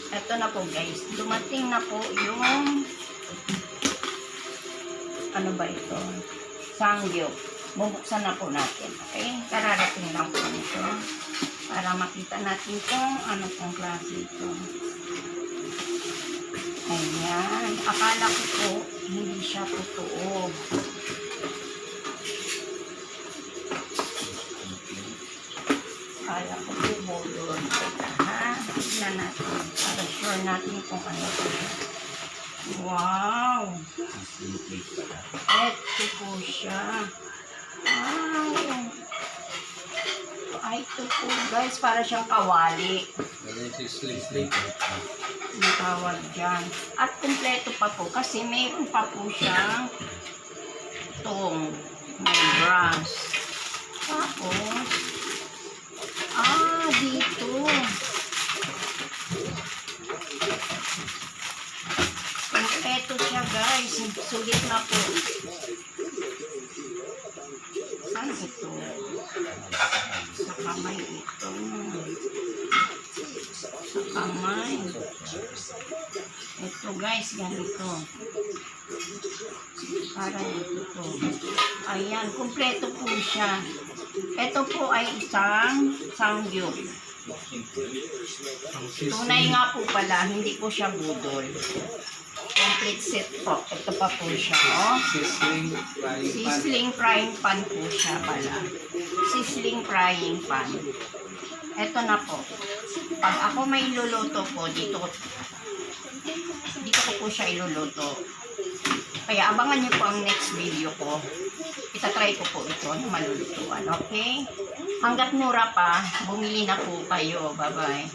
Ito na po guys, dumating na po yung ano ba ito? Sangyup. Bubuksan na po natin. Okay? Kararating lang po nito. Para makita natin kung ano pong klase ito. Ayan. Akala ko po, hindi siya totoo. Akala ko po bolon. Ha? Tignan natin. Para sure natin kung ano po siya. Wow! Ito po siya. Wow! Ay, ito po guys, para siyang kawali. Ang tawag dyan. At kumpleto pa po kasi mayroon pa po siyang itong may brush. Tapos, dito. Kumpleto siya guys. Sulit na po. Saan ito? Sa kamay ito. Sa kamay. Ito guys, ganito. Para ito. Ayan, kumpleto po siya. Ito po ay isang sangyup. Tunay nga po pala, hindi po siya budol. Complete set po. Ito pa po siya, oh. Sizzling frying pan po siya pala. Sizzling frying pan. Ito na po. Pag ako may iluluto po, dito ko po siya iluluto. Kaya abangan niyo po ang next video ko. Itatry ko po ito na malulutuan. Okay? Hanggat mura pa, bumili na po kayo. Bye-bye.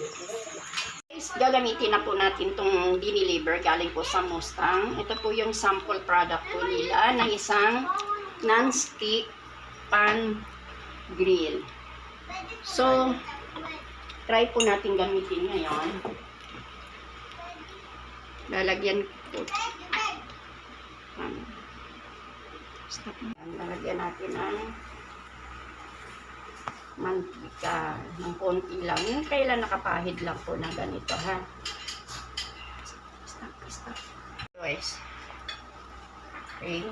Gagamitin na po natin itong diniliver galing po sa Mustang. Ito po yung sample product po nila na isang non-stick pan grill. So, try po natin gamitin ngayon. Lalagyan po. Lalagyan natin ang mantika ng konti lang. Yung kailan nakapahid lang po na ganito, ha? Stop. Guys. Okay.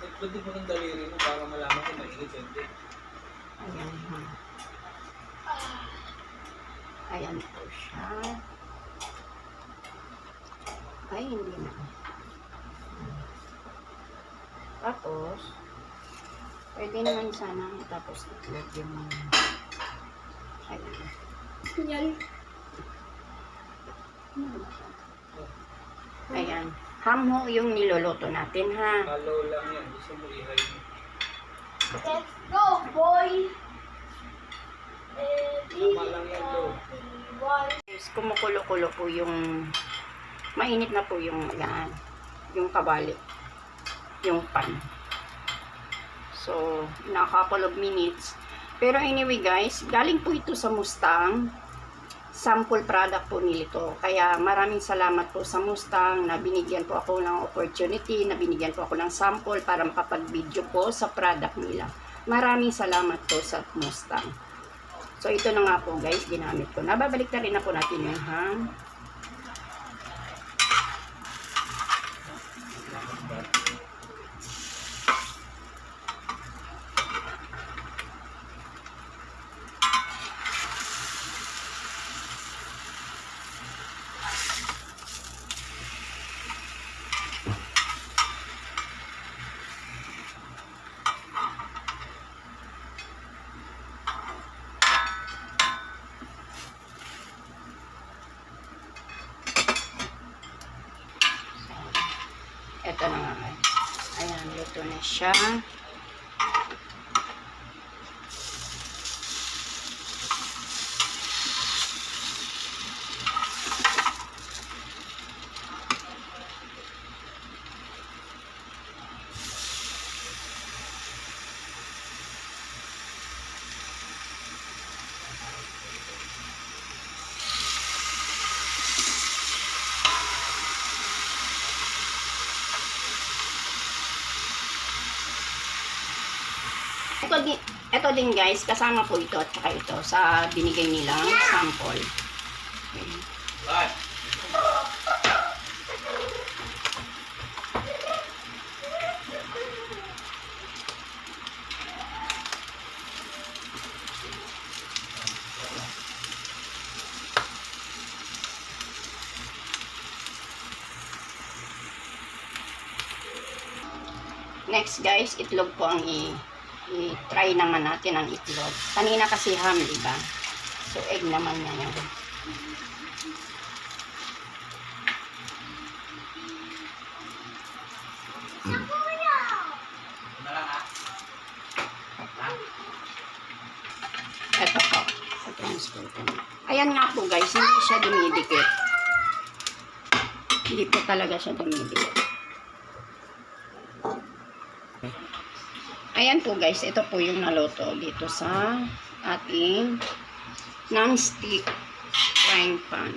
Pwede mo ng daliri mo para malaman kung mainit hindi. Ayan, ha? Ayan po siya. Ay, hindi na. Tapos, pwede naman sana tapos itlog yung ayan. Ayan. Ham ho yung niluluto natin, ha? Halo lang yan. Gusto mo i-high mo. Let's go, boy! Tama lang yan, lo. Kumukulo-kulo po yung mainit na po yung yan, yung kabali, yung pan. So, na couple of minutes. Pero anyway guys, galing po ito sa Mustang. Sample product po nito. Kaya maraming salamat po sa Mustang na binigyan po ako ng opportunity, na binigyan po ako ng sample para makapag-video po sa product nila. Maraming salamat po sa Mustang. So, ito na nga po guys, ginamit ko. Nababalik na rin na po natin yung ham. Ito na nga. Ayan, luto na siya. Ito din guys, kasama po ito at saka ito sa binigay nilang sample. Okay. Bye. Next guys, itlog po ang i-try naman natin ang itlog. Kanina kasi ham, di ba? So egg naman ngayon. Ito po. Ayan nga po guys, hindi siya dumidikit. Hindi po talaga siya dumidikit. Ayan po guys, ito po yung naluto dito sa ating non-stick frying pan.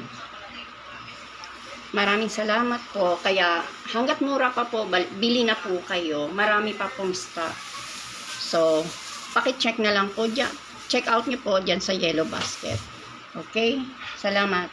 Maraming salamat po. Kaya hanggat mura pa po, bili na po kayo. Marami pa pong stock. So, paki-check na lang po dyan. Check out nyo po dyan sa Yellow Basket. Okay? Salamat.